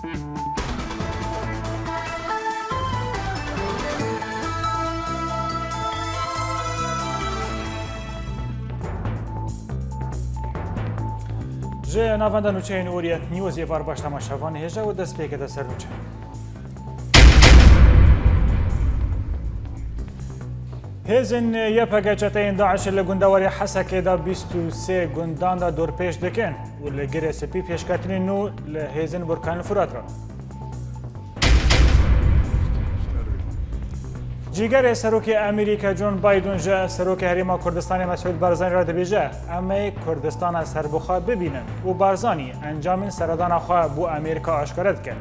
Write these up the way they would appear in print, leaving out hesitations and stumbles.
جه ناونده نوچه این اوریت نیوز یه بار باش تماشاوان هجه و دست پیکه سر نوچه. هزن یپگه چتین داعش لگندواری حسکه دا 23 گندان دا دور پیش دکن و لگره سپی پیشکتنی نو لهزن برکان فرات را. جیگر سروک امریکا جون بایدن جا سروک هریما کردستان مسعود بارزانی را دبیجه اما کردستان سربخوا ببینن و بارزانی انجام سردان خواه بو امریکا آشکارت کن.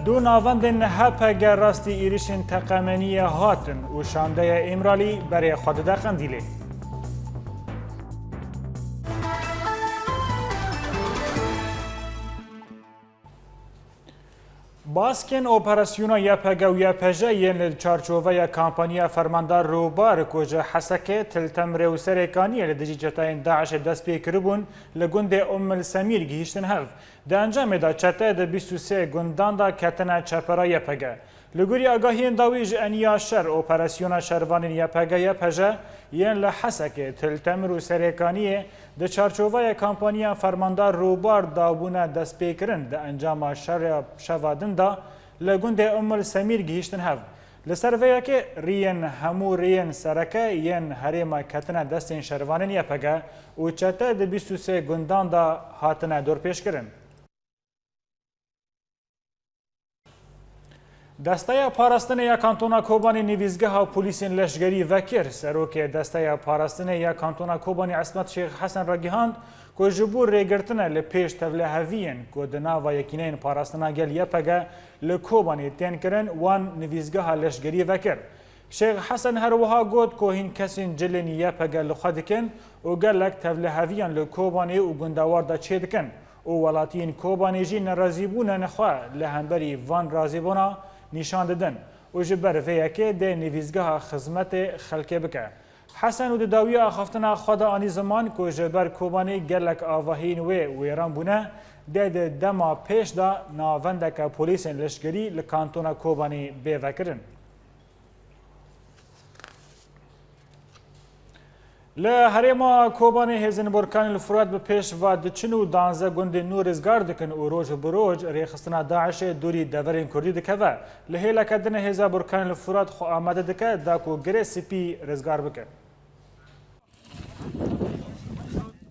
دو ناوندن هپگر راستی ایریشن تقامنی هاتن و شانده امرالی برای خود دقن دیلی. باسکن اپراسیونا یپگه و یپجه ین چارچوبه کامپانیا فرماندار روبار کجا حسکه تلتم رو سرکانی لدجی جتاین داعش دست پی کربون لگند السمیر گیشتن هف ده انجام دا چته ده 23 گندان دا کتنه چپرا یپگه لگوری آگاهی انداویج انیا شر اپراسیونا شروانین یپجه ین لحسکه تلتم رو سرکانی ده چارچوبه کامپانیا فرماندار روبار دابونه دست پی کرن ده انجام شر شوادن دا لگند السمیر گیشتن هف لسر ویا که ریین همو ریین سرکه ین هریما کتنه دستین شروانین یپگه و چته ده 23 گندان دا هاتنه دور پیش کرن. دسته پاراستن یا کانتونا کوبانی نویزگاه ها پولیسین لشگری وکر سروک دسته پاراستن یا کانتونا کوبانی عصمت شیخ حسن را گیهاند که جبور ریگرتنه لپیش توله هویین که دنا و یکینین پاراستنا گل یپگه لکوبانی تین کرن وان نویزگاه لشگری وکر. شیخ حسن هروها گود که هین کسین جلین یپگه لخدکن و گلک توله هویین لکوبانی و گندوار دا چه دکن و ولاتین کوبانی جی نرازیبون نخواه لهنبری وان رازیبونا نشان دادن و جبر فیاکه ده نویزگاه خدمت خلقه بکه. حسن و داوی آخفتنا خدا آنی زمان که جبر کوبانی گلک آواهین و ویران بونه ده دما پیش دا ناونده که پولیس لشگری لکانتونا کوبانی بیوکرن. لهریما کوبانی هزن برکان الفرات به پیش و دچنو دانزه گند نور ازگار دکن و روز بروز ریخستنا داعش دوری دورین کردی دکه لهیلا کدن هزا برکان الفرات خو آماده دکه داکو گره سپی رزگار بکن.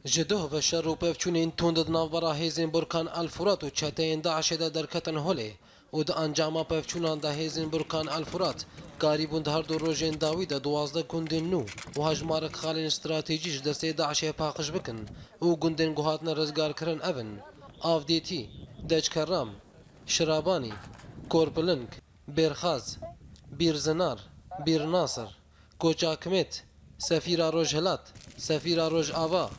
جدوه و شر و پفچونین توند ناورا هزین برکان الفرات و چتین داعش دا درکتن هوله و دا انجام پفچونان دا هزین برکان الفرات کاری بوند هر دو روزین داوی دا 12 گندن نو و هجمارک خالین استراتیجیش دسته داعش پاخش بکن و گندن گوهاتنا رزگار کرن اون آفدیتی دج کرام شرابانی کورپلنگ بیرخاز بیرزنار بیرناصر کوچاکمت سفیرا روجهلات سفیرا روج آوا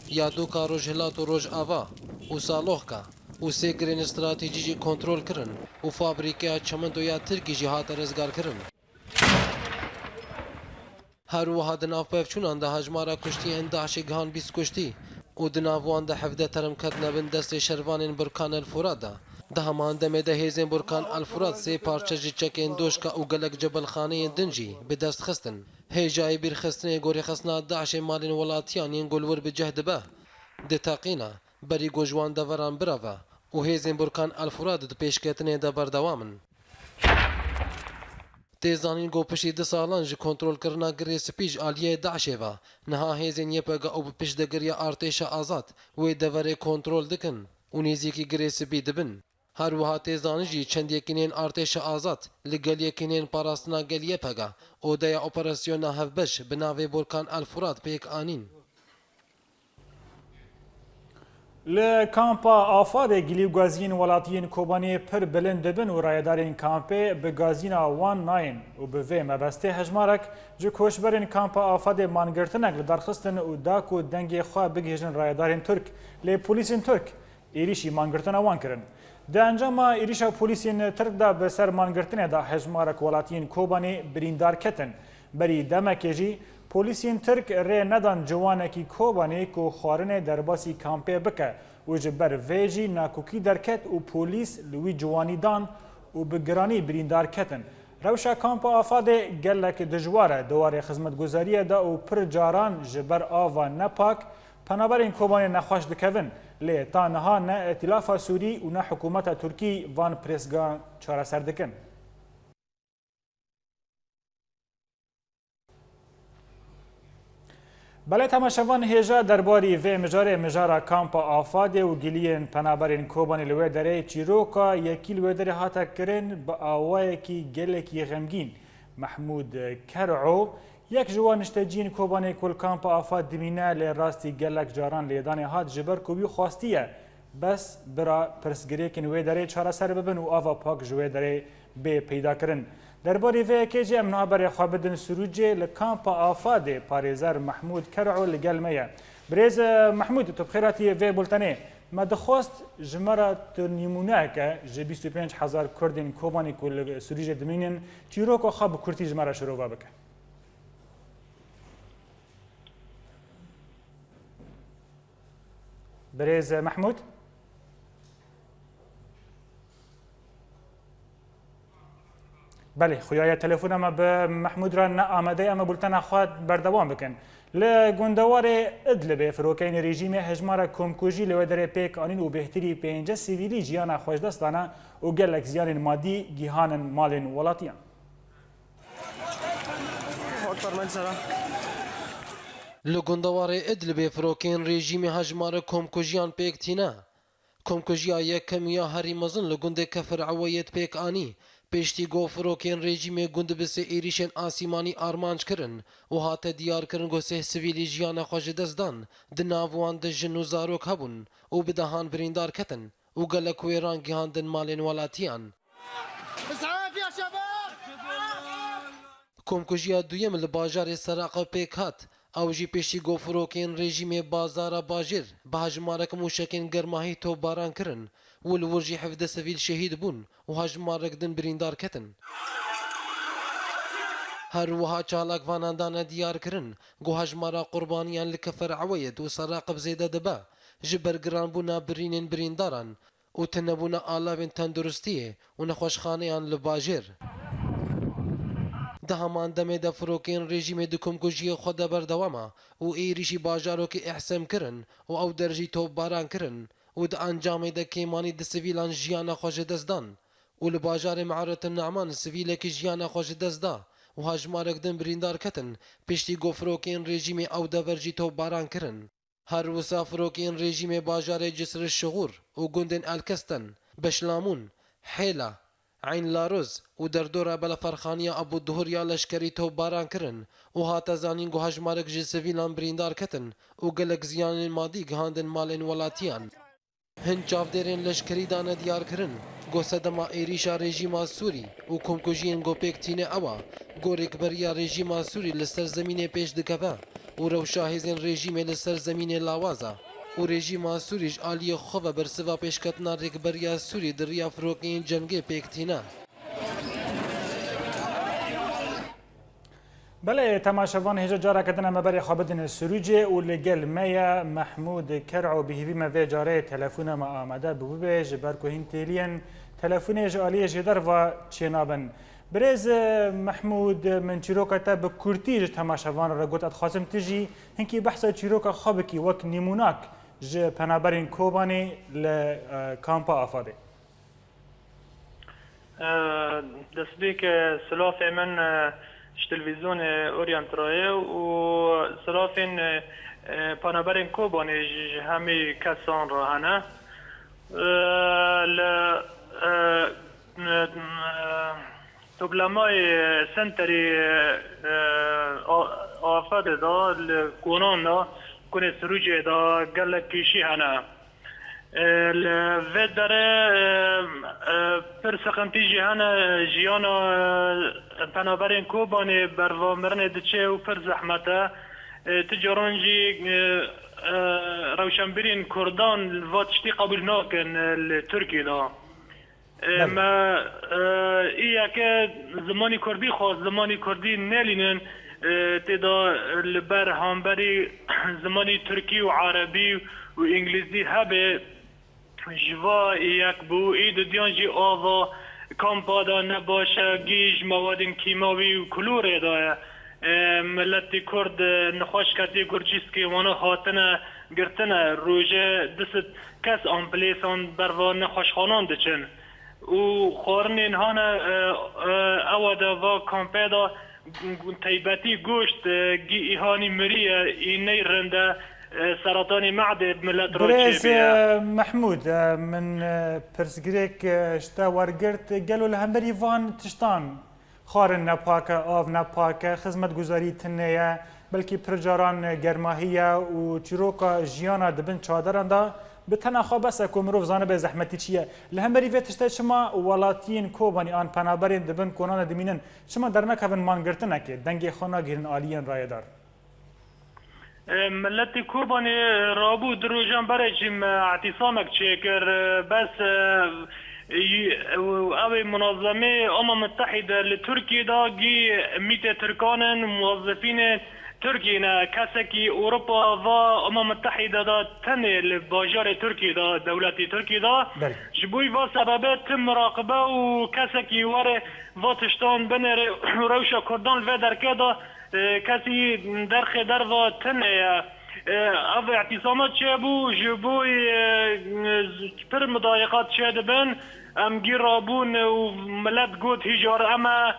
یادوکا روجهلات و روج آوا و سالوخکا و سیگرین استراتیجی کنترل کرن و فابریکه چمند و یا ترکی جهات رزگار کرن. هر وها دناف پفچونان ده هجمارا کشتی انداعش گهان 20 کشتی و دنافوان ده 17 ترم کدنه بن دست شروان برکان الفرات ده همان دمه ده هیزن برکان الفرات سه پارچه جچک اندوشکا و گلک جبل خانه دنجی به دست خستن هیجای بیر خستنه گوری خستنا داعش مالین ولاتیان ین گلور به جهد به ده تاقینا بری گوجوان ده وران براوه و هیزن برکان الفرات ده پیشکتنه ده بردوامن. تیزانین گو پشتی 2 سالان جی کنترول کرنا گری سپیج آلیه داعشه و نها هیزن یپگا او پشت دگری ارتش آزاد و دوره کنترول دکن و نیزیکی گری سپی دبن. هر وها تیزانی جی چند یکینین ارتش آزاد لگل یکینین پاراستنا گل یپگا او دیا اپراسیون هفبش بناوی برکان الفرات پیک آنین. لکامپا آفاد گلیو گازین ولاتین کوبانی پر بلند دبن و رایدارین کامپه به گازینا 19 و به وی مبسته هجمارک جو کوشبرین کامپا آفاد مانگرتنک لدرخستن و داکو دنگی خواه بگیجن رایدارین ترک لی پولیسین ترک ایریشی مانگرتن وان کرن. ده انجام ایریشا پولیسین ترک دا بسر مانگرتنه دا هجمارک ولاتین کوبانی بریندار کتن بری دمکیجی پۆلیسین ترک ڕێ نەدان جوانێکی کۆبانێک و خواردنێ دەرباسی کامپێ بکە و ji ber vê jî nakokî derket û polîs li wî ciwanî dan û bi giranî birîndar ketin. Rewşa kampa Afadê gelek dijwar e dewarê xizmetguzariye da û pir caran ji ber ava nepak penaberên Kobanê nexweş dikevin. Lê ta niha ne Îtilâfa Sûrî û ne hikûmeta Tirkî van pirêzgan çareser dikin. Belê temaşevan hêja derbarî vê mijarê mijara kampa Afadê û giliyên penaberên Kobanê li wê derê çîroka yekî li wê derê hate kirin bi awayekî gelekî xemgîn. Mehmûd Ker'o yek ji wan nişteciyên Kobanê ku li kampa Afad dimîne lê rastî gelek caran lêdanê hat ji ber ku wî xwastiye bes bira pirsgirêkên wê derê çareser bibin û ava pak ji wê derê bê peydakirin. Derbarî vê yekê jî em niha berê xwe bidin Sirûcê li kampa Afadê parêzer Mehmûd Ker'o li gel me ye. Birêz Mehmûd tu bi xêr hatî vê bultenê. Me dixwast ji me re tu nîmûneyeke ji 25,000 Kurdên Kobanê ku li Sirûcê dimînin çîroka xwe bi Kurdî ji me re şirova bike. Birêz Mehmûd? بله خویای تلفن ما به محمود را آماده اما بولتن خواهد بردوام بکن ل گوندوار ادلب فروکین رژیم هجمار کمکوژی له در پیک آنین و بهتری پنج سیویلی جیانا خوشدستانه و گلک زیان مادی گیهان مالن ولاتیان لگندوار ادلب فروکین رژیم هجمار کمکوژیان پیک تینا کمکوژیا یک کمیا هری مزن لگند کفر عوایت پیک آنی پشتی گوفروکین رژیم گند بس ایریشن آسیمانی آرمانج کرن و هات دیار کرن گوسه سویلی جیان خوش دزدان دناوان دجن و زاروک هبون و بدهان بریندار کتن و گلک ویران گیهاندن مالین ولاتیان کمکوژیا دویم لباجار سراق پیک هات او جی پشتی گوفروکین رژیم بازار باجر به هجمارک موشکین گرماهی تو باران کرن والورجي حفظ سفيل شهيد بون وهاجمار ركدن بريندار كتن هروها چالاك واناندان ديار كرن گو هاجمارا قربانيان لكفر عويد وسراقب زيدا دبا جبر گران بونا برينين برينداران وتنبونا آلاوين تندرستيه ونخوشخانيان لباجر دهمان دمه دا فروکین رژیم دکم کجی خود بردوامه و ایریشی باجارو که احسام کرن و او درجی توب باران کرن و د انجام د کیمانی د سویلان جیانا خوش دزدان و لباجار معرت النعمان سویل کی جیانا خوش دزدا و هجمارک دن بریندار کتن پشتی گفروکین رژیم او د ورجی تو باران کرن هر وسا فروکین رژیم باجار جسر الشغور و گندن الکستن بشلامون حیلا عین لاروز و در دورا بلا فرخانیا ابو الظهور یا لشکری تو باران کرن و هات زانین گو هجمارک جی سویلان بریندار کتن و گلک زیان مادی گهاندن مالن ولاتیان هند چاودرین لشکری دانه دیار کرن گو صدما ایریشا رژیم سوری و کمکوژین گو پیکتینه اوا گو رکبریا رژیم سوری لسر زمین پیش دکوه و روشاهزین رژیم لسر زمین لاوازا و رژیم سوریش آلی خواه برسوا پیشکتنا رکبریا سوری در ریا فروکین جنگ پیکتینه بله تماشاوان هجا جارا کدنا مبری خابدن سروجه و لگل میا محمود کرعو بهیوی موی جاره تلفون ما آمده ببوبه جبر کوهین تیلین تلفون جالیه جدر و چنابن برز محمود من چیروکا تا به کورتی تماشاوان را گوت ادخوازم تجی هنکی بحث چیروکا خوابکی وک نیموناک ج پنابرین کوبانی لکامپا آفاده دەستبێک سلافێ من تلڤیزیۆن ئۆریانترایە و سلافên پەنەبەرên کۆبانê ji hemî kesan re hene li toplemayê senterê Afadê da li Konan da Konê Sirûcê da gelek kêşî hene ve dere per seqentî jî hene jiyana penaberên Kobanê bervamirinê diçe û pir zehmet e ti caran jî rewşenbirên Kurdan va tiştî qebûl nakin li Tirkiyê da me îyeke zimanî Kurdî xwast zimanî Kurdî nelînin تدا لبر همبری زمانی ترکی و عربی و انگلیسی هبه جوا یک بو اید دیان جی آوا کامپا دا نباشه گیج مواد کیماوی و کلور دایه ملتی کرد نخوش کتی گرچیسکی وانا خاطنه گرتنه روژه دست کس آمپلیسان بروا نخوش خانان دچن و خورن اینهانه او دا و کامپا دا تیبتی گوشت گی ایهانی مریه اینی رنده سرطان معده ملت بريز محمود من برسگریک شتا ورگرت گلو لهمبری وان تشتان خارن نپاکه آف نپاکه خدمت گزاری تنیه بلکی پرجاران گرماهیه و چیروکا جیانا دبن چادران دا به تنها بس اكو مروف زانه به زحمتی چیه لهمبری وی تشتا شما ولاتین کوبانی آن پنابرین دبن کنان دمینن شما در نکوین مانگرتنه که دنگی خونه گیرن آلیین رایدار ملت کوبانی رابو دروجان برجیم اعتصامک چکر بس اوی منظمه متحده لترکی دا گی میت ترکانن موظفین ترکی نه کسی که اروپا و متحده دا تنه لباجار ترکی دا دولتی ترکی دا جبوی و سببت مراقبه و کسی که وره و تشتان بنر روشا کردان و درکه دا کسی درخ در و تنه او اعتصامات چه بو جبوی پر مضایقات چه دبن ام گیرابون و ملت گوت هجار اما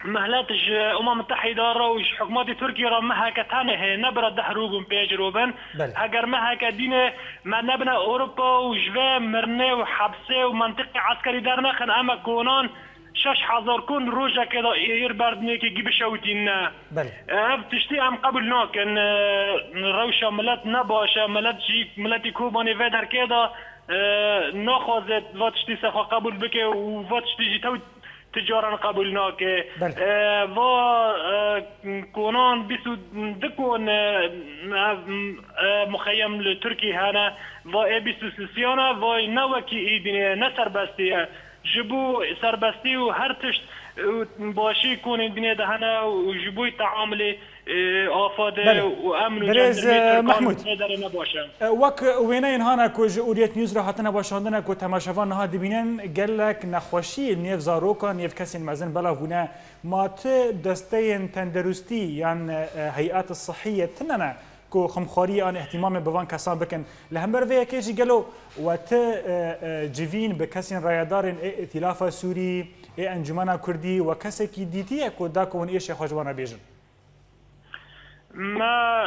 مهلتش متحده را و حکومت ترکیه را مهکتانه نبرد دحروگون پیجروبن اگر مهکدینه ما نبنا اروپا و جوه مرنه و حبسه و منطقه عسکری در نخن اما کنان 6000 کن روزه که دا ایر بردنه که گیب شوتین نه اف تشتی ام قبل ناکن روشا ملت نباشه ملتی کوبانی و در که دا نخوازد و تشتی سخوا قبول بکه و تشتی جیتو تجاران قبول ناکه و کنان بیسو دکون مخیم لترکی هنه و بیسو سیسیانه و نوکی ایدینه نسر بستیه جبو سربستی و هر تشت باشی کنین دنیا دهنه و جبوی تعامل آفاده و امن و جندرمی ترکان نباشه وک وینه اینهانه که جئوریت نیوز را حتی نباشاندنه که تماشاوان نها دبینن گلک نخوشی نیف زاروکا نیف کسی مزن بلاوونه مات دسته تندرستی یعنی هیئات الصحیه تننه کو خمخوری آن اهتمام بوان کسان بکن لهمبر وی کیجی گلو و ت جوین به کسین رایدار ائتلاف سوری انجمن کردی و کسی کی دیتیه کو دا کون ایش خوجوانه بیجن ما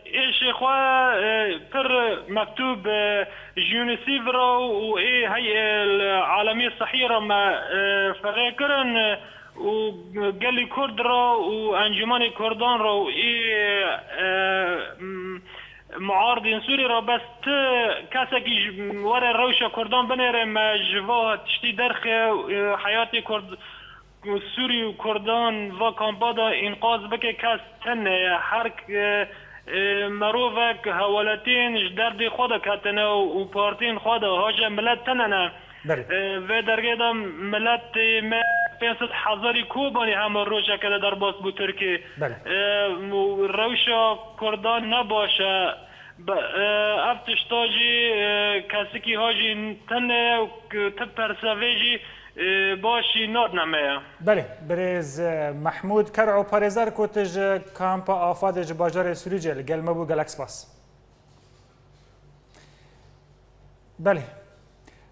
ایش خوا پر مكتوب يونيسيف و هي العالميه الصحيه ما فكرن و گلی کرد را و انجمن کردان را و معارضین سوری را بس کسی که وره روشا کردان بنره مجوا تشتی درخ حیات کرد سوری و کردان و کامپادا انقاذ بکه کس تنه هر مروفک حوالتین درد خود کتنه و پارتین خود هاجه ملت تنه و درگه دا ملت 500,000 کوبانی همه روشه که در باز بود ترکی روشا کردان نباشه افتشتاجی کسی که هاجی تنه و تب پرسویجی باشی ناد نمه بله بریز محمود کرعو پارێزار کۆتژ کامپا ئافادێژ باژارێ سوریجێ لە گەلمە بوو گەلەکس باس بله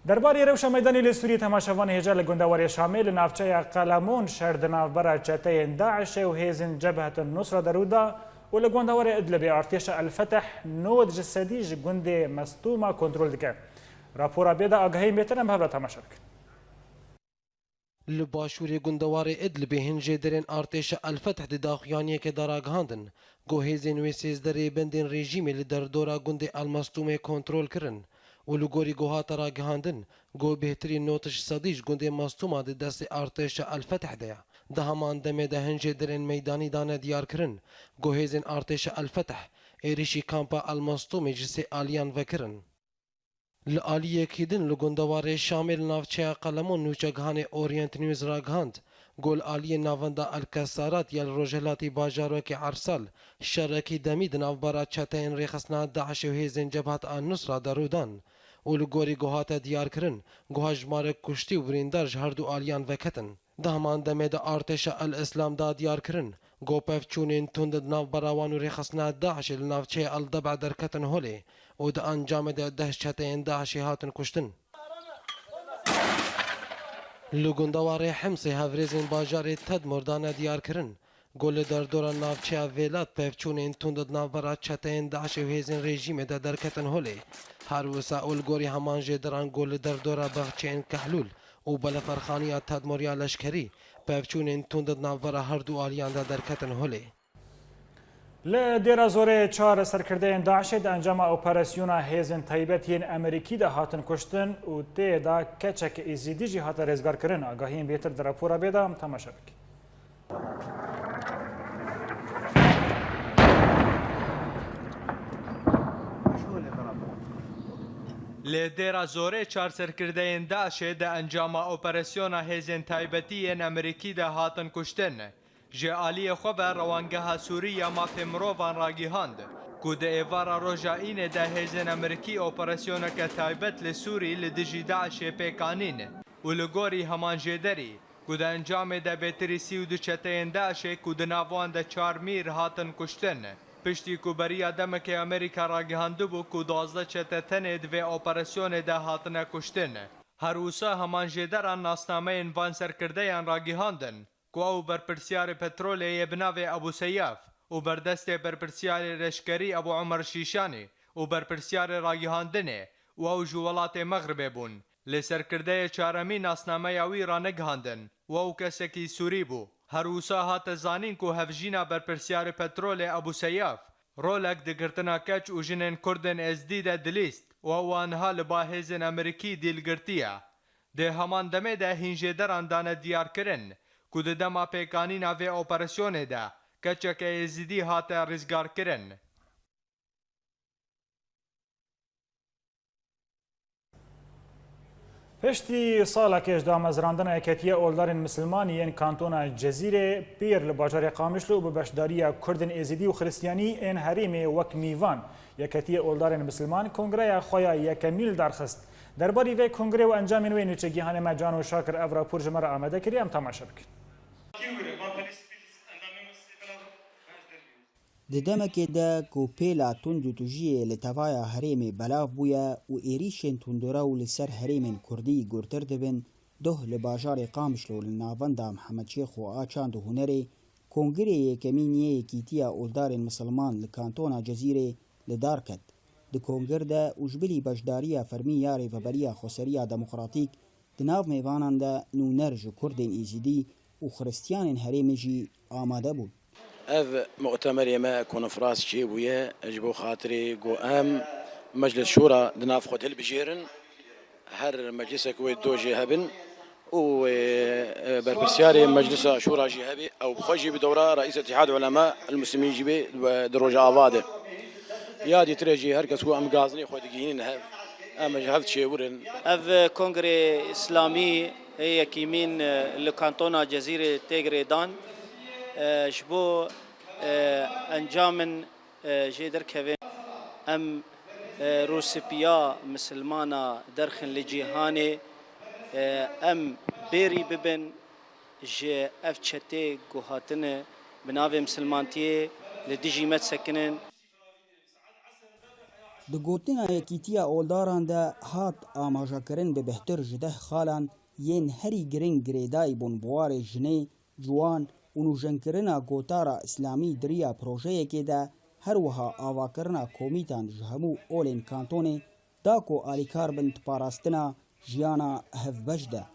دربارەی رەوشە مەیدانی لە سووری تەماشەوان هێژە لە گوندەوەری شامێ لە ناوچەیە قەلەمۆن شەر دناوبەرە چەتەیەن داعشێ و هێزن جەبهەتە نوسرە دەرودا و لە گوندەوەری ئیدلبێ ئارتێشە ئەلفەتەح 90 جسەدی ji gundê مەستومە کۆنترۆل دike راپۆرا بێدا ئاگەهی مێتن ئەم هەبرە تەماشا بکەن li başûrê gundeware Idlibê hinjê derên artêşa Elfeteh di daxuyaniyekê de ragihandin. Gohêzên wê sêzderê bendên rejîmê li derdora gundê Elmestûmê kontrol kirin û li gorî gohata ragihandin, goh bêhtirîn notiş sedî ji gundê Mestûma di destê artêşa Elfeteh de ye. Di heman demê de hinjê derên meydanî dane diyar kirin. Gohêzên artêşa Elfeteh êrişî kampa Elmestûmê ji sê aliyan vekirin. Li aliyekî din li gundewarê Şamê li navçeya Qelemon nûçegihanê Orient News ragihand گل آلی ناوندا الکسارات یل روجلاتی باجاروکی عرسال شرکی دمید ناوبارا چتین ریخسنا داعش و هیزن جبهت النصرة درودان ولگوری گوهات دیار کرن گوها جماره کشتی و بریندارج هردو آلیان وکتن دهمان دمه دا ارتش الاسلام دا دیار کرن گو پفچونین تند ناو براوان و ریخسنا داعش لناوچه الدبع درکتن هولی و دا انجام دا دهشتین داعشی هاتن کشتن لگندوار حمص هفرزین باجار تد مردان دیار کرن گل در دوران ناوچه ویلات پفچونین تند ناو برا چتین داعش و هیزن رژیم دا درکتن هولی هر وسا اولگوری همان جدران گل در دورا بغچین کحلول و بلا فرخانی تدموریا لشکری پفچونین تند ناو برا هر دو آلیان دا درکتن هولی لدير زوري چار سرکردین داعش د انجام اپراسیونا هیزن تایبتین امریکی ده هاتن کشتن و تی دا کچک ایزیدی جی هات رزگار کرن آگاهین بیتر در راپورا بیدام تماشا بکی. لدير زوري چار سرکردین داعش ده انجام اپراسیونا هیزن تایبتین امریکی ده هاتن کشتن جعالی خبر روانگاه سوریه مافی مروان راگیهاند کود ایوارا روژائین ده هیزن امریکی اپراسیون که تایبت لسوری لدجی داعش پیکانین و لگوری همان جدری کود انجام ده بهتری 32 چتین داعش کود ناوان ده 4 میر هاتن کشتن پشتی کوبری دمک امریکا راگیهاندو بو کود 12 چتتن دوی اپراسیون ده هاتن کشتن هر اوسا همان جدران ناسنامه انوان سرکردهان راگیهاندن او برپرسیار پترول بناو ابو سیاف و بردست برپرسیار لشکری ابو عمر شیشانی و برپرسیار راگیهاندنه و او جوالات مغرب بون لسرکرده چارمی ناسنامه یاوی را نگهاندن و او کسکی سوری بو هر وسا هات زانین کو هفجینا برپرسیار پترول ابو سیاف رولک دگرتنا کچ و جنن کردن ازدیده دلیست و اوانها لباهزن امریکی دیلگرتیه ده همان دمه ده هینجه دران دانه دیار کرن کود دما پیکانی ناوی اپراسیون ده کچک ازیدی هات رزگار کرن. پشتی سالا کش دامزراندن اکتیه اولدارین مسلمانی این کانتونا جزیره پیر لباجار قامشلو و ببشداری کردن ازیدی و خریستیانی این حریم وک میوان یکتیه اولدارین مسلمان کنگره خویا یکمیل درخست درباری وی کنگره و انجام نوی نوچگیهان مجان و شاکر افرا پرجمر آمده کری هم تماشا بکن. د دمکې د کوپیلا توندو توجیه لتوایا هریم بلاف بویا و ایریشن توندورا و لسر هریم کردی گورتر دبن ده لباجار قامشلو لناوندا محمد شیخ و آچاند و هنری کنگره یکمینیه کیتیا اولدار مسلمان لکانتونا جزیره لدار کد د کنگر د اوجبلی بجداریا فرمی یاری و بریا خسریا دموکراتیک دناو میوانان د نونرج کردین ایزیدی و خرستیان هریم جی آماده بود. اف مؤتمر يما كونفراس شيبويا اجبو خاطري قو ام مجلس شورى دناف خد البجيرن هر مجلس كويت دوجي هبن و بربسياري مجلس شورى جهبي او بخجي بدوره رئيس اتحاد علماء المسلمين جيبي دروج افاده يا دي تريجي هركس هو ام غازني خد جينين ام جهبت شيورن اف كونغري اسلامي هي كيمين لكانتونا جزيره تيغريدان شبو انجام جدر كوين ام روسبيا مسلمانا درخن لجيهاني ام بيري ببن جي اف چته گوهاتن بناوي مسلمانتي لديجي مت سكنن د گوتنا یکیتیا اولداران ده هات آماجا کرن به بهتر جده خالان ین هری گرین گریدای بون بوار جنه جوان اونو جنکرنا گوتارا اسلامی دریا پروژه که ده هر وها آواکرنا کومیتان جهمو اولین کانتونه داکو آلیکار بنت پاراستنا جیانا هفبش ده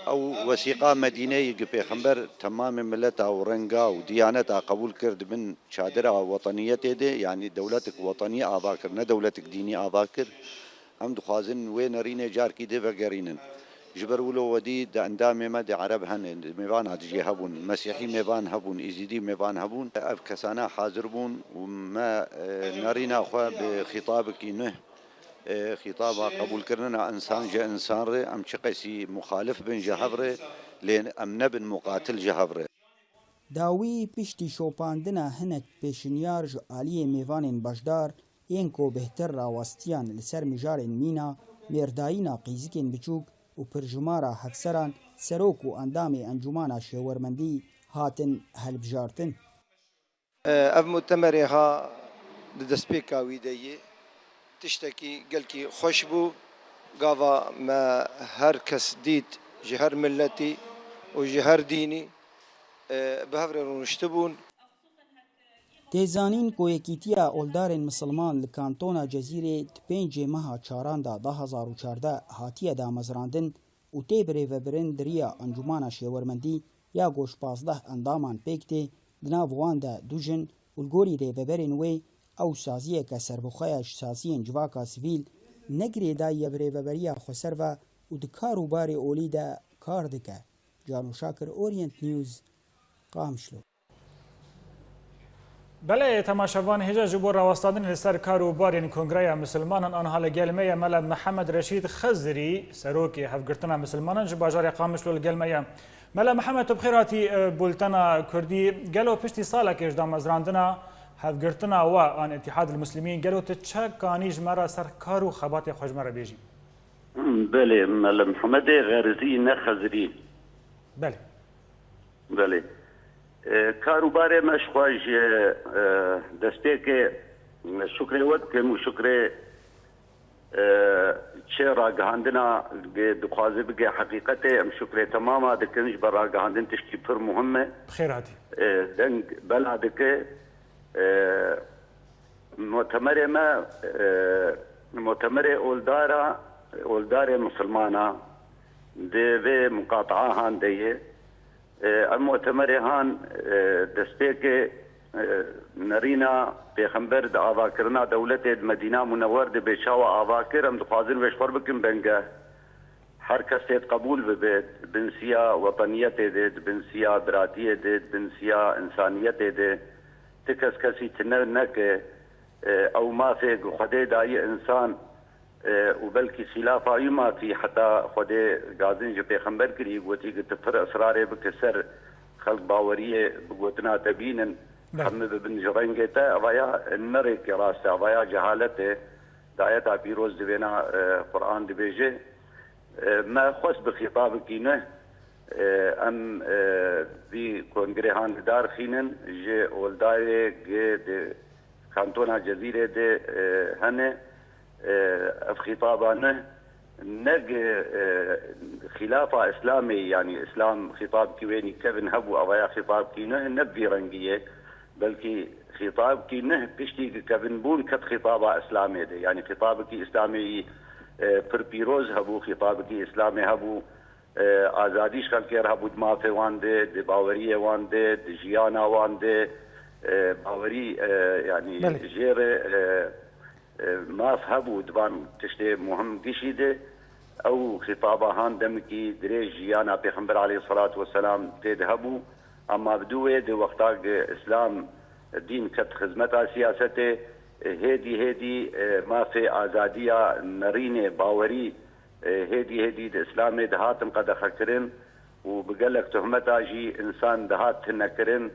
او وثيقه مدينه بيغمبر تمام ملتها ورنقا وديانتها قبول كرد من شادرة وطنيته دي يعني دولتك وطنية آذاكر نا دولتك ديني آذاكر هم دخوازن وين رينا جاركي دي فقرينن جبرولو ودي دا اندامي ما دي عرب هن ميبان هاتجي هبون مسيحي ميبان هبون إزيدي ميبان هبون أفكسانا حاضر بون وما نارينا أخوة بخطابك نه خطابها قبول كرنا انسان جا انسان ري ام چقسي مخالف بن جهبره لين ام نبن مقاتل جهبره داوی پشتی شۆپاندنە هەنێک پێشنیار ji aliyê mêvanên başdar yên ku bêhtir rawastiyan li ser mijarên mîna mêrdayîna qîzikên biçûk û pirjimara hevseran serok û endamê encûmana şêwermendî hatin helbijartin. Ev mutemerê ha di destpêka wî de yê tiştekî gelkî xweş bû gava me her kes dît ji her milletî û ji her dînî bi hev re rûniştibûn. Têzanîn ku Yekîtiya Oldarên Misilman li Kantona Cezîrê di 5 meha çaran da 2014 hatiye damezrandin û tê birêvebirin diriya encûmana şêwermendî ya goşpazdeh endaman pêk tê di nav wan de du jin û li gorî rêveberên wê ew saziyeke serbixweya ji saziyên civaka sivîl negirê dayiye birêveberiya xweser ve û di kar û barê olî de kar dike. Cano Şakir, Orient News, Qamişlo. بله تماشاوان هجا جبو راوستادن لسر کاروبارین کنگره مسلمانان آنها لگلمه ملا محمد رشید خزری سروکی هفگرتنا مسلمانان جب باجار قامشلو لگلمه ملا محمد تبخیراتی بولتنا کردی گلو پشتی ساله که اجدام ازراندنا هفگرتنا و آن اتحاد المسلمین گلو تچه کانیج مرا سر کارو خبات خوش مرا بیجی بله ملا محمد غرزی نخزری بله کاروبار مشخواج دسته که شکر ود که مو شکر چه راگهاندنا دخوازه بگه حقیقت ام شکر تماما دکنش بر راگهاندن تشکی پر مهمه بخیراتی دنگ بلا دکه مؤتمر اولدار مسلمانا ده مقاطعه هان دیه المؤتمر هان دسته که نرینا پیغمبر د آوا کرنا دولت مدینه منور د بشاو آوا کرم د قاضی وش پر بکم بنگه هر کس قبول ببید بنسیا وطنیت د بنسیا براتیه د بنسیا انسانیت د تکس کسی تنر نک او ما في خدای دای انسان وبلكي خلاف ما في حتى خدي قاعدين جو پیغمبر کری گوتی کہ تفر اسرار بکسر خلق باوریه بگوتنا تبینا هم بن جرنگتا ويا النري كراسه ويا جهالته دايتا بيروز دبنا قران دبيجه ما خص بخطاب كينه ام في كونغريهان دار خينن جي اولداي جي كانتونا جزيره دي هنه خطابانه نق خلافه اسلامي يعني اسلام خطاب كويني كيفن هبو اويا خطاب كينه نبي رنجيه بلكي خطاب كينه بيشتي كيفن بون كت خطابه اسلامي دي يعني خطابك اسلامي بربيروز هبو خطابك اسلامي هبو آزادیش خلکر هبو دمافه وانده باوريه وانده جيانا وانده باوري يعني جير ما فهبو دبان تشتي مهم قشيده او خطابه هان دمكي دريج جيانا پیغمبر عليه الصلاه والسلام تذهبوا اما بدوه دي وقتا اسلام دين كت خدمت سياسته هدي ما في ازاديه نرينه باوري هدي الاسلام دهاتم قد خكرن وبقلك تهمتا جي انسان دهات تنكرن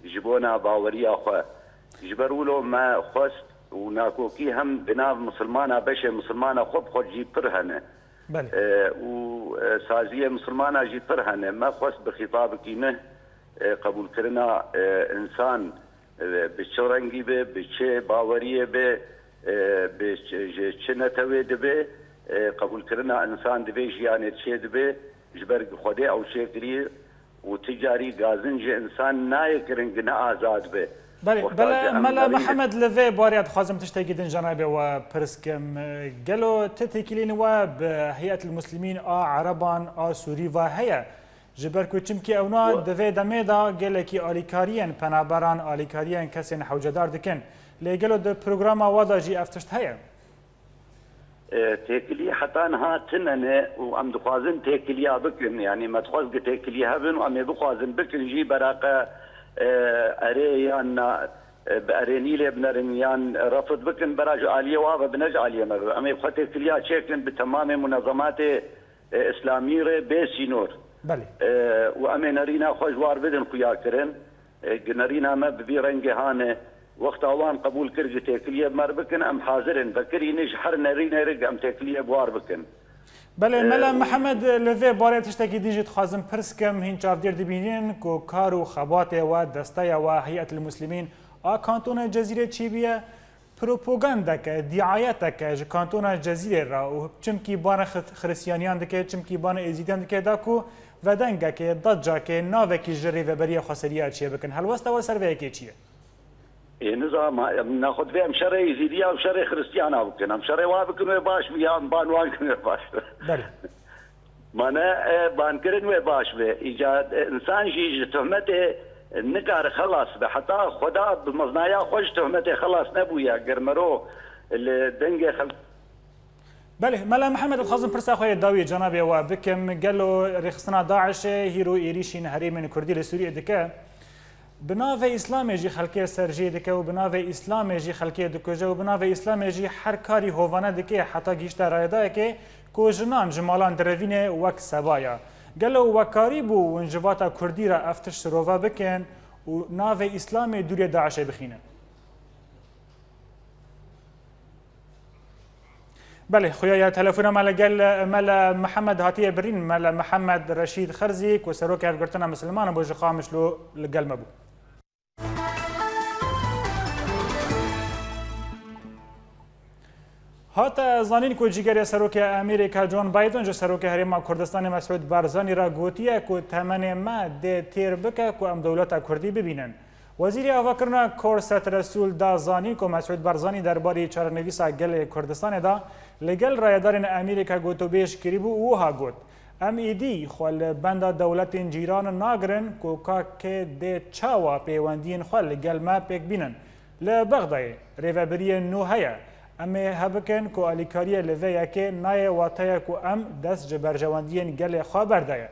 جبونا باوري اخو جبرولو ما خست وناكوكي هم بناف مسلمانة بشي مسلمانة خود جي برهنة وسازية مسلمانة جي برهنة ما خص بخطابك نه قبول كرنا انسان بشرنگي به بچه باوريه به بچه نتوي دبه قبول كرنا انسان دبه جيانه چه دبه جبرگ خوده او شكري وتجاري غازنج انسان نايكرنگ نا آزاد به بله ملا محمد لوی باریت خوازم تشتگیدن جنابه و پرسکم گلو تتکلین و به هیئت المسلمین عربان سوری و هیا جبر کوچم کی اونا دوی دمه دا گله کی آلیکاریان پنابران آلیکاریان کسین حوجدار دکن لگلو د پروگرام وادا جی افتشت هیا تکلی حتی انها تننه و ام دخوازن تکلی بکن یعنی مدخواز تکلی هبن و ام دخوازن بکن جی براقه أريان بأرينيل بنرنيان رفض بكن براج عالية وهذا بنج عالية ما أمي بخطة كليات شكل بتمام منظمات إسلامية بسينور بله و ئەمێ نەرینا خۆش وار بدن خویاکردن نەرینامە ببی ڕەنگە هاانێ وەختاوان قبول کرد تێکلیە مەر بکن ئەم حاضرن بەکرینش هەر نەرینەرگ ئەم تێکلیە بوار بکن. بله مەلا محەممەد لەvê barê tiştekî din jî dixwazim pirskim hîn çavdêr dibînin ku kar û xebatê we desteya we Heyetül Muslimîn a kantona Cezîrê çêbiye propagandeke dîayeteke ji kantona Cezîrê ra û çimkî bana xristiyaniyan dike çimkî bana êzîdiyan dike da ku vedengekê dacakê navekî ji rêveberiya xweseriya çê bikin helwesta we ser vê yekê çi ye؟ نظام ناخذ فيهم شرع يزيدية وشرع خريستيانا بكن هم شرع وابكن وباش بيان بانوان كن وباش مانا بانكرن وباش به ايجاد انسان جي تهمته نقار خلاص حتى خدا بمزنايا خوش تهمته خلاص نبويا قرمرو الدنجه بله ملا محمد الخازم پرسا خوی داوی جناب و بکم قالو رخصنا داعش هیرو ایریشین هریمن کردی لسوریه دکه بناو اسلام جی خلقی سرجی دکه و بناو اسلام جی خلقی دکوجه و بناو اسلام جی هر کاری هوانه دکه حتی گیشت رایده که کوجنان جمالان دروینه وک سبایا گلو وکاری بو ونجواتا کردی را افتش سرووا بکن و ناو اسلام دوری داعش بخینه. بله خويا تلفون مال محمد هاتيه برين مال محمد رشيد خرزي كوسروك افغرتنا مسلمان ابو خامش له القلم ابو هاتا زانين كو جيگر سروك امريكا جون بايدن جو سروك هريما كردستان مسعود بارزاني را گوتيه كو تمن ما دي تير بك كو ام دولتا كردي ببينن وزیر آواکرنا کورست رسول دا زانی که مسعود بارزانی درباره چارنویسا گل کردستان دا لگل رایدارن امریکا گوتو بیش کریبو اوها گوت ام ایدی خوال بندا دولت جیران ناگرن که ده چاوا پیوندین خوال لگل ما پیک بینن لبغدای ریوبری نوهیه اما هبکن که الیکاریه لویه که نای واتایه که ام دست جبرجواندین گل خواه دایه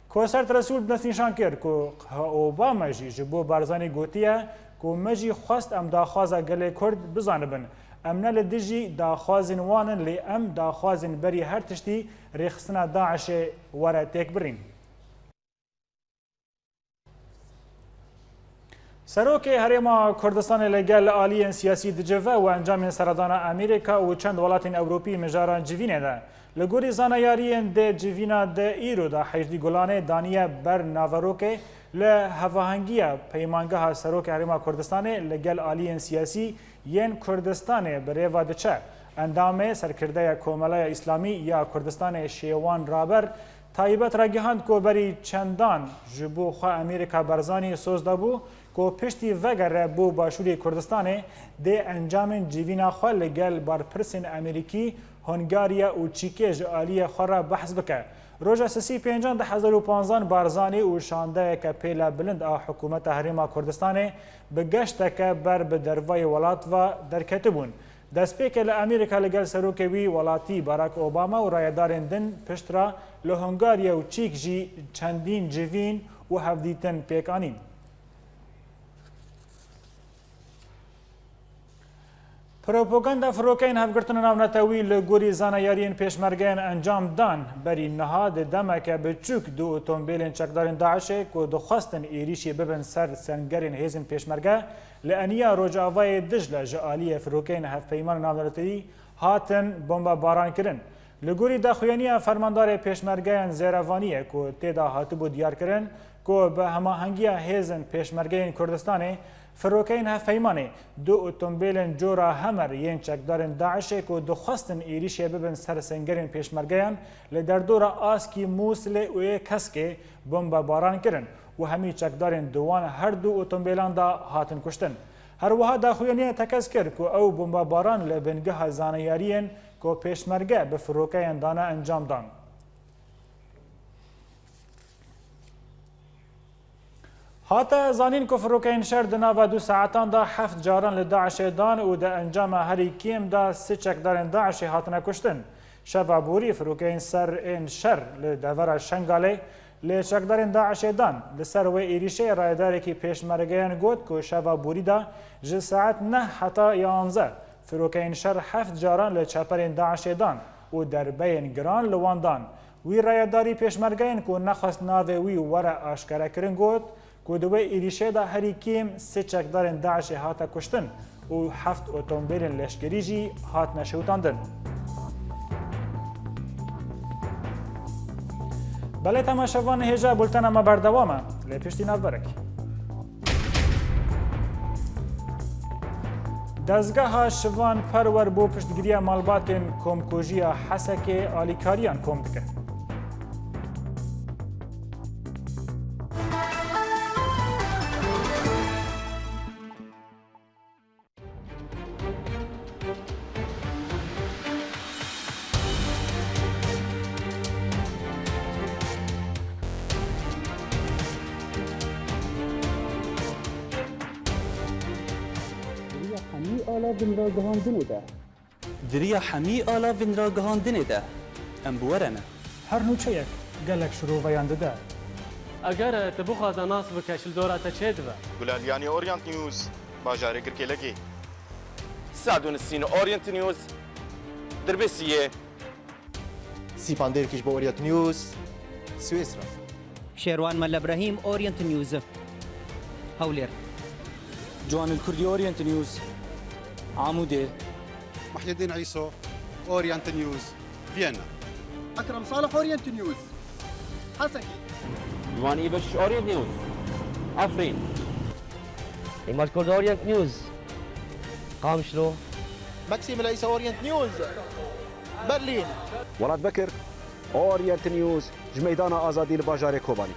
کوسرت رسول دست نشان کرد که اوباما جی جبو بارزانی گوتیه که مجی خواست ام داخوازا گل کرد بزانبن ام نل دجی داخوازن وانن لی ام داخوازن بری هر تشتی ریخستنا داعش وره تیک برین. سروک هرما کردستان لگل آلی سیاسی دجوه و انجام سردان امریکا و چند ولات اوروپی مجاران جوینه ده. لگوری زانیاریین ده جوینا ده ایرو ده حیجدی گلانه دانیه بر ناوروکه لهواهنگیه پیمانگاه سروک هرما کردستان لگل آلی سیاسی ین کردستان بریوا دچه اندام سرکرده کوملای اسلامی یا کردستان شیوان رابر تایبت را گهاند که بری چندان جبو خواه امریکا برزانی سوز دابو که پشتی وگر بو باشوری کردستان ده انجام جیوینا خواه لگل بارپرسین امریکی هنگاریا و چیکیج آلی خورا بحث بکه. روژا سسی 2015 بارزانی و شانده که پیلا بلند حکومت هرما کردستان بگشت که بر بدروای ولات و درکتبون. دست پیک لامریکا لگل سروکوی ولاتی باراک اوباما و رایدارن دن پشترا لهنگاریا و چیک جی چندین جوین و هفدیتن پیکانین. پروپاگاندا فروکین هفگرتن ناونتوی لگوری زانیارین پیشمرگین انجام دان بری نهاد دمک بچوک دو اتومبیلین چکدارین داعشه که دخواستن ایریشی ببن سر سنگرین هیزن پیشمرگه لانیا روجاوای دجله جالی فروکین هف پیمان ناونتوی هاتن بمب باران کرن لگوری داخویانی فرماندار پیشمرگین زیروانیه که تیدا هاتبو دیار کرن که به هماهنگی هیزن پیشمرگین کردستانه فروکین هفیمانه دو اتومبیلن جورا همر ین چکدارن داعشه که دخواستن ایریشه ببن سر سنگرین پیشمرگیان لدردورا آسکی موسل و کسکه بمب باران کرن و همی چکدارن دوان هر دو اتومبیلان دا هاتن کشتن. هر وها داخویانی تکس کرد که او بمب باران لبنگه زانیارین که پیشمرگه به فروکین دانه انجام دان. هاتا زانین که فروکین شهر دناو 2 ساعتان دا 7 جاران لداعش دان و دا انجام هری کیم دا 3 چکدارن داعش هاتنا کشتن. شفا بوری فروکین سر این شهر لدور شنگاله لچکدارن داعش دان لسر و ایریشه رایداری که پیشمرگیان گود که شفا بوری دا جه ساعت 9 حتا 11 فروکین شهر 7 جاران لچپرین داعش دان و در بین گران لوان دان وی رایداری پیشمرگین که نخواست ناوی وی وره آشکاره کرن گوت که دوی ایریشه دا هری کیم 3 چکدارن داعش هاتا کشتن و 7 اتومبیل لشکری جی هات نشوتاندن. بله تماشاوان هجا بولتن اما بردوامه لپشتی نوبرک. دزگاه شوان پرور بو پشتگیری مالباتن کمکوژی حسک آلیکاریان کم دکه. دریا حمی آلا وین را گهاندنه ده ام بورنه هر نوچه یک گلک شروع ویانده ده. اگر تبخواز ناس بکشل دورات چه دو؟ گلالیانی اورینت نیوز باجاره گرکی لگی. سعدون السين اورينت نيوز دربسيه سيباندير كيش بأورينت نيوز سويسرا. شيروان مال ابراهيم اورينت نيوز هولير. جوان الكردي اورينت نيوز عمودي. محي الدين عيسو اورينت نيوز فيينا. اكرم صالح اورينت نيوز حسكي. جوان ايبش اورينت نيوز عفرين. ايمال كرد اورينت نيوز قامشلو. ماكسيم العيسى اورينت نيوز برلين. ولاد بكر اورينت نيوز جميدانا ازادي الباجاري كوباني.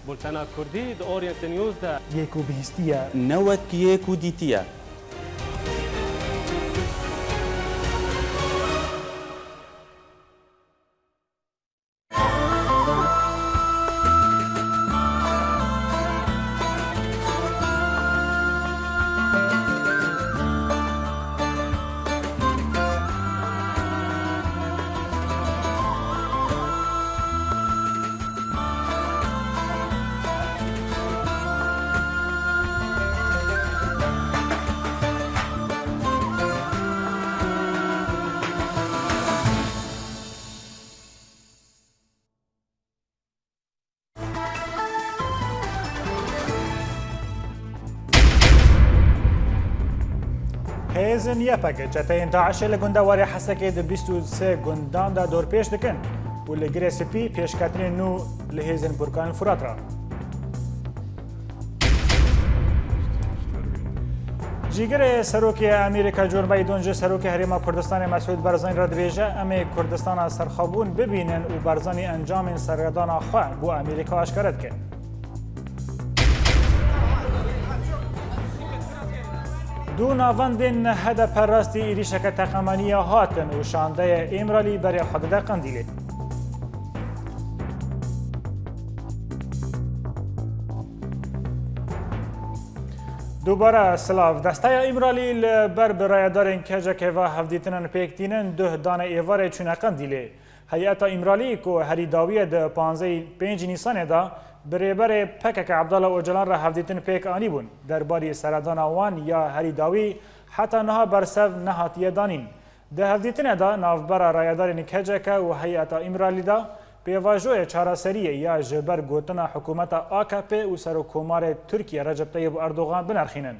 بولتانا كردي اورينت نيوز ده يكو بهستيا نوت يكو ديتيا. هیزن یپک چتین داعش لگندواری حسکه د 23 گندان دا دور پیش دکن و لگری سپی پیشکتنی نو لهیزن برکان فرات را. جیگر سروکی امریکا جوربای دونج سروکی حریم کردستان مسعود برزانی را دویجه امی کردستان سرخابون ببینن و برزانی انجام سرگردان خواه بو امریکا اشکرد که. دو ناوندین هدف راستی ایریشک تقامانی هاتن و شانده امرالی برای خود ده قندیلی. دوباره سلاف دسته امرالی بر برای دارن کجا و هفدیتنن پیکتینن ده دانه ایواره چونه قندیلی. هیئت امرالی که هری داویه ده 5 نیسان ده برابر پکک عبدالله اوجلان را هفدیتن پیک آنی بون درباره سردان وان یا هری داوی حتی نها برسو نهاتیه دانین. ده هفدیتن دا نافبر رایدار نکجک و هیئت امرالی دا پیواجوی چارەسەریە یا جبر گوتنا حکومت AKP و سرکومار ترکیه رجب طیب اردوغان بنرخینن.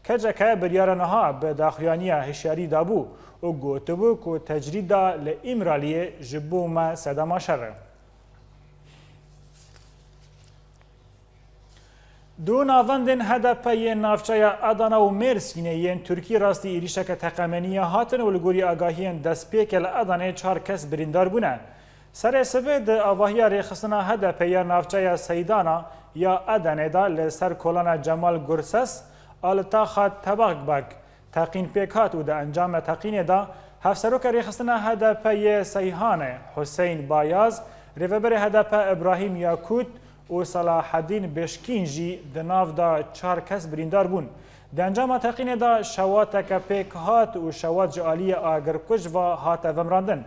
کجکه بریارنها به داخلیانی هشیاری دابو و گوتبو که تجرید لامرالیه جبو ما سدما شره. دو ناوندن هدپی نافچه ادانا و مرسینه ین ترکی راستی ایریشک تقامنیه هاتن و لگوری آگاهین دستپیک لادانه 4 کس بریندار بونه. سر سبب آواهی ریخستنا هدپی نافچه سیدانا یا ادانه دا لسر کلان جمال گرسس آلتا خاد طبق بگ تقین پیکات و دا انجام تقین دا هفسروک ریخستنا هدپی سیحان حسین بایاز ریوبر هدپ ابراهیم یاکوت و صلاح الدین بشکین جی دناو دا 4 کس بریندار بون. در انجام تقین دا شوات پیک هات و شوات جعالی آگرکش و هات ومراندن.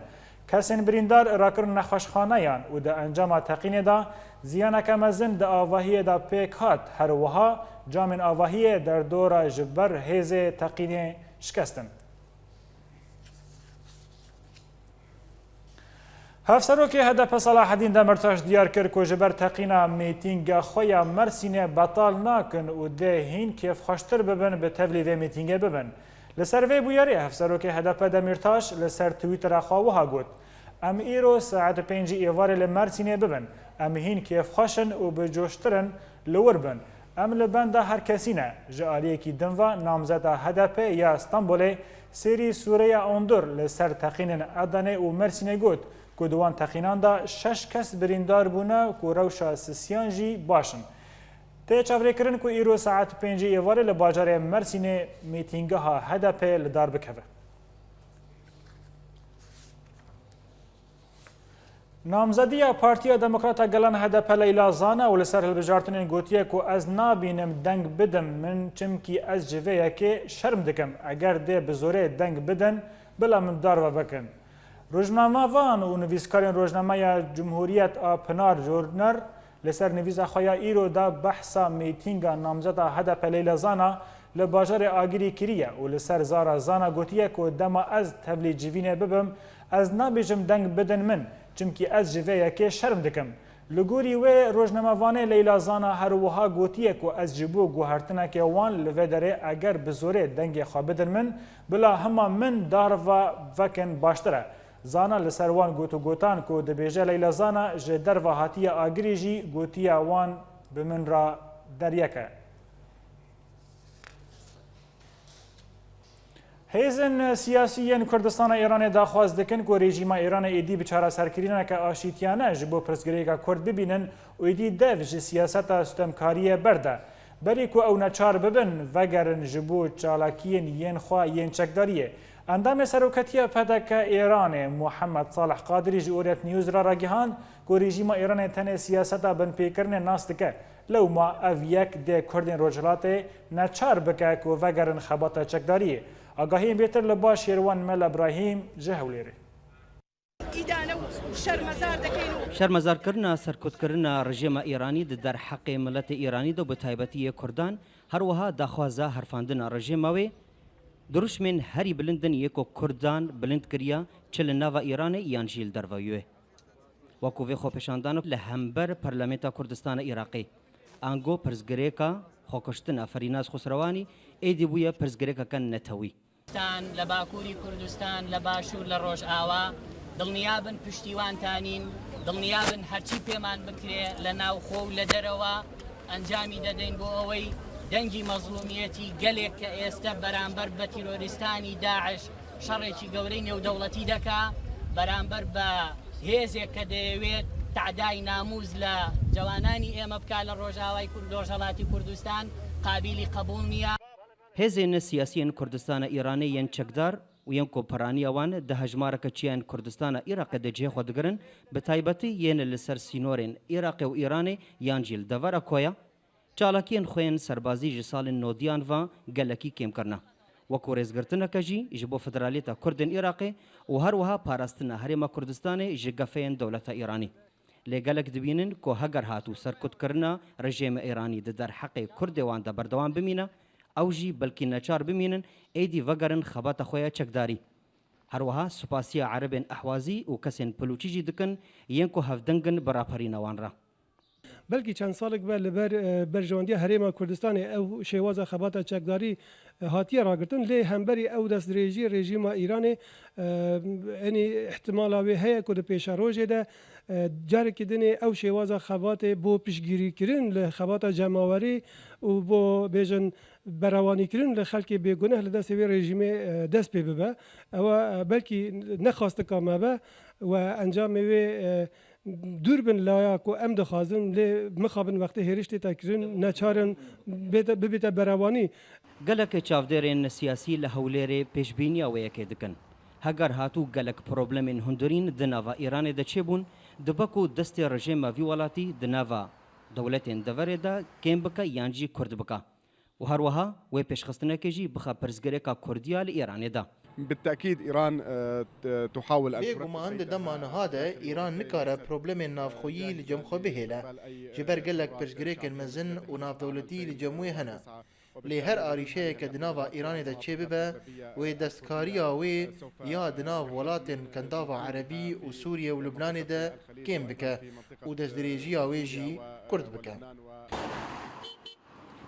کسین بریندار راکرن نخوشخانه یان و در انجام تقین دا زیانک مزن دا آواهی دا پیک هات هر وها جامن آواهی در دور جبر هیز تقین شکستن. هفسروکی هدف صلاح الدین دمرتاش دیار کرد که جبر تقینا میتینگ خویا مرسینه بطال ناکن و ده هین کیف خوشتر ببن به تولیو میتینگ ببن. لسر وی بویاری هفسروکی هدف دمرتاش لسر تویتر خواهوها گوت. ام ایرو ساعت 5 ایوار لمرسینه ببن. ام هین کیف خوشن و بجوشترن لور بن. ام لبند هر کسی نه. جالیه کی دنوا نامزد هدف یا استانبول سری سوریه اندر لسر تقین ادانه و مرسینه گوت. که دوان تقینان دا 6 کس بریندار بونه که روشا سسیان جی باشن. ته چاوری کرن که ایرو ساعت 5 ایواره لباجار مرسینه میتینگه ها هدف لدار بکوه. نامزدی پارتیا دموکراتا گلان هدف لیلا زانا و لسر هلبجارتنین گوتیه که از نابینم دنگ بدم من چمکی از جوه که شرم دکم اگر ده بزوره دنگ بدن بلا من دار و بکن. روزنامه وان و نویسکارین روزنامه جمهوریت پنار جورنر لسر نویس خویا ایرو دا بحثا میتینگا نامزد هدف لیلا زانا لباجار آگیری کریه و لسر زارا زانا گوتیه که دما از تبلی جوینه ببم از نابیجم دنگ بدن من چمکی از جوه که شرم دکم. لگوری و روزنامه وان لیلا زانا هر وها گوتیه که از جبو گوهرتنه که وان لوه داره اگر بزوره دنگ خواه بدن من بلا هما من دار و وکن باشتره. زانا لسروان گوتو گوتان کو دبیجه لیلا زانا جه در و هاتی آگری جی گوتی وان بمن را دریکه. هیزن سیاسیین کردستان ایران داخواست دکن که رژیم ایران ایدی بچاره سرکرینه که آشیتیانه جبو پرسگری که کرد ببینن و ایدی دو جه سیاست ستمکاری برده. بری که او نچار ببن وگرن جبو چالاکین ین خواه ین چکداریه. اندام سروکتی پدک ایران محمد صالح قادری جورت نیوز را راگهاند که رژیم ایران تن سیاست بن پیکرن ناست که لو ما او یک ده کردین روجلات نچار بکه که وگرن خبات چکداریه. آگاهی بیتر لبا شیروان مل ابراهیم جهولیره. شرمزار کرنا سرکوت کرنا رژیم ایرانی در حق ملت ایرانی دو بتایبتی کردان هر وها داخوازه حرفاندن رژیم وی دروش من هری بلندن یکو کردان بلند کریا چل ناوا ایران یان جیل درویوه وکووی خوپشاندان لهمبر پارلمانتا کردستان عراقی انگو پرزگریکا خوکشتن فریناز خسروانی ایدی بویا پرزگریکا کن نتوی لباکوری کردستان لباشور لروج آوا دڵنیابن پشتیوانتانین دڵنیابن هەرچی پێمان بکرێ لە ناوخۆ و لە دەرەوە ئەنجامی دەدەین بۆ ئەوەی دەنگی مەزلومیەتی گەلێک کە ئێستا بەرامبەر بە تیرۆریستانی داعش شەڕێکی گەورەی نێودەوڵەتی دەکا بەرامبەر بە هێزێک کە دەیەوێت تعدای ناموز لە جوانانی ئێمە بکات لە ڕۆژاوای ڕۆژهەڵاتی کوردستان قابلی قبول نییە. هێزێنە سیاسیین کوردستانە ئیرانی یەن چەکدار و ین کوپرانیاوان ده هجمارک چیان کردستان عراق ده جه خود گرن به تایبتی ین لسر سینورین عراق و ایران یان جیل دوارا کویا چالاکین خوین سربازی جسال نودیان و گلکی کم کرنا و کورزگرتنا کجی جبو فدرالیتا کردن عراقی و هر وها پاراستنا هرما کردستان جگفین دولت ایرانی لگلک دبینن کو هگر هاتو سرکوت کرنا رژیم ایرانی ده در حق کردوان ده بردوان بمینه او جی بلکی نچار بمینن ایدی وگرن خبات خویا چکداری هر وها سپاسی عربین احوازی و کسین پلوچی جی دکن ینکو هفدنگن براپری نوان را بلکی چند سالک به لبر برجواندی هرما کردستان او شواز خبات چکداری هاتیه راگرتن لی همبری او دست رژیم ایران یعنی احتمال اوی هیا که پیش روزه ده جاری کردن او شواز خبات بو پیشگیری کردن لخبات جمعوری و بو بیجن بروانی کردن لخلک بیگناه لدست وی رژیم دست پی ببه او بلکی نخواست کامه به و انجام وی دور بن لایا کو ام دخوازن لی مخابن وقت هریشت تکرین نچارن ببیت بروانی گلک چاودرین سیاسی لحولیر پیشبینی او یک دکن هگر هاتو گلک پروبلمین هندورین دناوا ایران د چبون دبکو دست رژیم وی ولاتی دناوا دولتین دوره دا کیم بکا یانجی کرد بکا و هر وها و پیشخستنه کجی بخا پرزگریکا کردیال ایران دا بالتأكيد إيران تحاول أن بيقومان دمان هذا إيران نكارة بروبلم نافخويي لجمخو بهلا جبر قلك برشقريك المزن وناف دولتي لجموي هنا لی هر آریشه که دناوا ایران ده چه ببه و دستکاریا و یا دناو ولاتن کنداوا عربی و سوریه و لبنان ده کم بکه و دستدریجیا ویجی کرد بکه.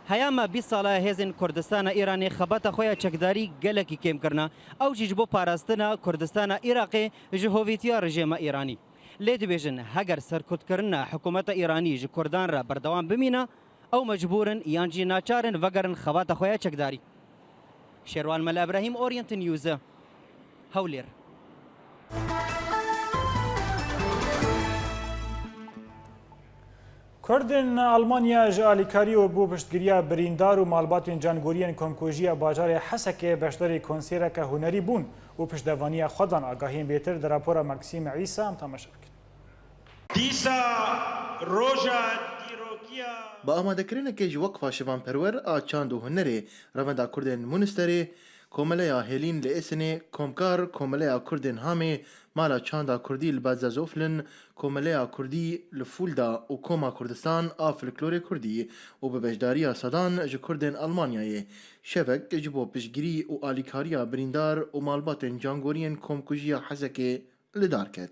هەیەمە 20 ساڵە هێزن کوردستانە ئێرانی خەبەتە خۆیان چەکداری گەلێکی کێمکردنا ئەو جیش بۆ پاراستنە کوردستانە ئێراقی ji هۆڤێتیا ڕژێمە ئێرانی لێ دەبێژن هەگەر سەرکوتکردنە حکوومەتە ئێرانی ji کوردان را بەردەوام بمینە ئەو مەجبورن یانجی ناچارن vەگەرن خەباتە خۆیان چەکداری شێروان مەلا ئەبراهیم ئۆریەنت نیوزە هەولێر. کردن آلمانیا ji alîkarî û bû piştgiriya birîndar û malbatên cangoriyên komkujiya bajarê Hesekê beşdarî konsereke hunerî bûn û piştevaniya xwedan agahiyên bêtir di rapora Maxîm Îsa em temaşa bikin. Dîsa roja dîrokiya با ئامادەکردنێکی ji وەقفا şivanperwer a çand û hunerê revenda Kurdên Munisterê Komeleya Hêlîn li Êsênê Komkar Komeleya Kurdên Hamê mala çanda Kurdî li Bedzezoflin Komeleya Kurdî li Fulda û Koma Kurdistan a folklorê Kurdî û bi bejdariya sedan ji Kurdên Almanyayê şevek ji bo piştgirî û alîkariya birîndar û malbatên cangoriyên komkujiya Hesekê li dar ket.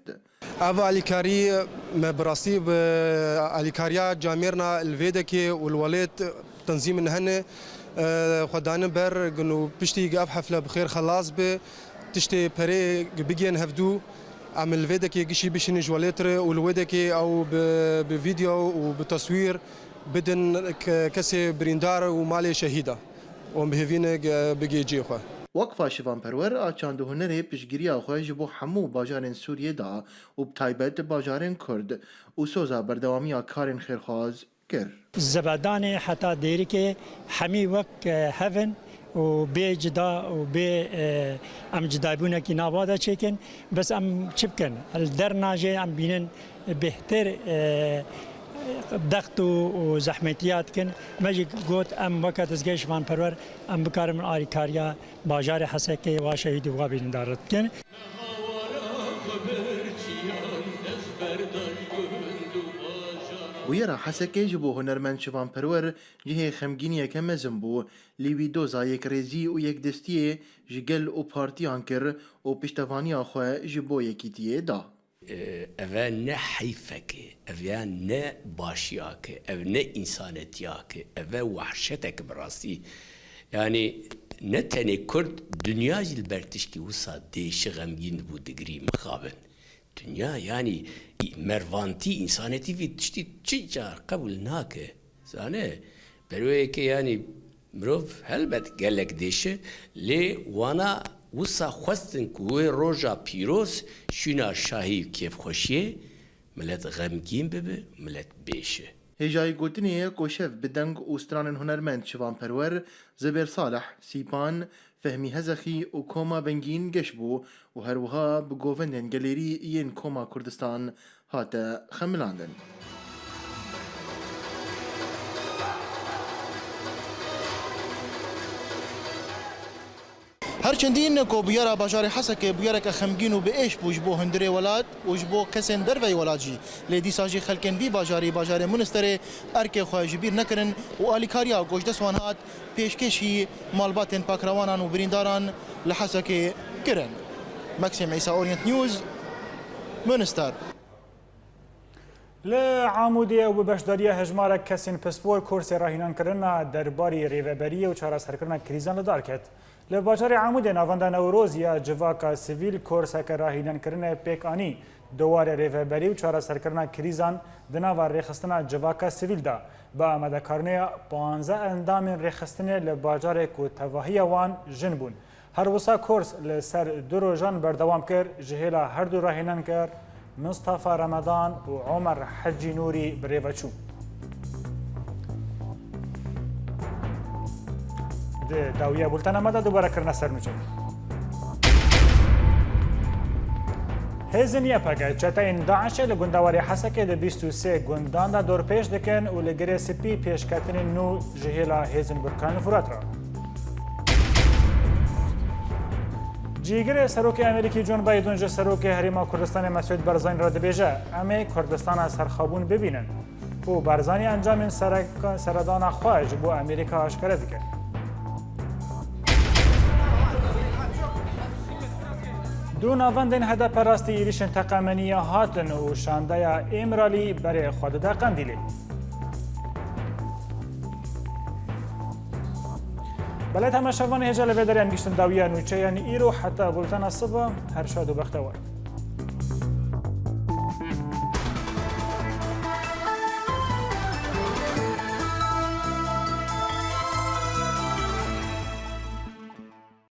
Ev alîkarî me bi rastî bi alîkariya camêrna Lvêdekê û li welêt tenzîmên hene xwedanin ber û piştî ev hefle bi xêr xelas be tiştê perê bigên hevdû em li Lvêdekê gişî bişînin ji welêtre û li Wêdekê ew bi vîdeo û bi taswîr bidin kesê birîndar û malê şehîda û em bihêvîne bigêciyê xwe. وەقفا şivanperwer a çand û hunerê piştgiriya xwe ji bo hemû bajarên Sûriyê da û bi taybet bajarên Kurd û soza berdewamiya karên xêrxwaz kir. Zebedanê heta dêrikê hemî wek hevin û bê cida û bê em cidaybûnekî nava da çêkin bes em çi bikin li dernajê em bînin bêhtir دەخت و زەحمەتیات dikin me jî got em weke dizgeh şivanperwer em bikarin alîkariya bajarê Hesekê wa şehîdî wa birîndar dikin. Bûyera Hesekê ji bo hunermend şivanperwer cihê xemgîniyeke mezin bû lê wî doza yekrêzî û yekdestiyê ji gel û partiyan kir û piştevaniya xwe ji bo yekîtiyê da. Eve ne heyfeke, eve ne başiyake, ev ne insanetiyake, eve vahşetek birası. Yani ne tane Kurd dünya jilbertişki usa değişi gamgin bu digri mekhabın. Dünya yani mervanti insaneti vi tişti çiçe kabul nake. Zane beroye ki yani mrov helbet gelek değişi le wana وسا خواستن که روژا پیروز شونا شاهی کیف خوشیه ملت غمگین ببه ملت بیشه. هجای گوتنیه کوشف بدنگ اوستران هنرمند شیوانپرور زبیر صالح سیپان فهمی هزخی و کوما بنگین گشبو و هروها بگووندن گلیری این کوما کردستان هاته خملاندن. هرچندین کو بیارا بازار حسکه بیارا که خمگین و به ايش بوج بو هندره ولاد وج بو کسن دروی ولادجی لیدی ساجی خلکن بی بازار منستر ارکه خواجبیر نکرن و الیکاریا گوجده سوانات پیشکشی مالباتن پاکروانان و برینداران لحسکه کرن. ماکسیم عیسی اورینت نیوز منستر. لعامودی و بەشداریە هەژمارە کەسین پسپۆر کورسی ڕاهێنانکردنا دەرباری ڕێڤەبەریە و چارەسەرکردنا کریزان لەدار کرد. لە باجارê Amûdê navenda Newroziya civaka sivîl korseke rahînankirinê pêkanî دووارê rêveberî û çareserkirina krîzan di nava rêxistina civaka sivîl da bi amedekariya 15 endamên rêxistinê li bajarê ku tevahiya wan jin bûn. Her wisa kors li ser du rojan berdewam kir ji hêla her du rahînankir Mustafa Ramadan û Omer Hecî Nûrî bi rêve çû. داویه بولتن ما دوباره کرنا سرنوچه هزنیه پگه چتاین داعش لگندواری حسکه ده 23 گندان دا دور پیش دکن و لگره سپی پیشکتن نو جهیلا هزن برکان فرات را جیگر سروک امریکی جون بایدن جه سروک هریما کردستان مسعود برزانی را دبیجه امی کردستان سرخابون ببینن و برزانی انجام سردان خواهج بو امریکا آشکره دکن دو ناوندên HDP êrişên teqemeniya hatin û şandeya Êmiralî berê xwe dide Qendîlê. Belê temeşevanê hêja li vê derê em giştin dawiya nûçeyan îro heta bultena siba her şad û bextewar.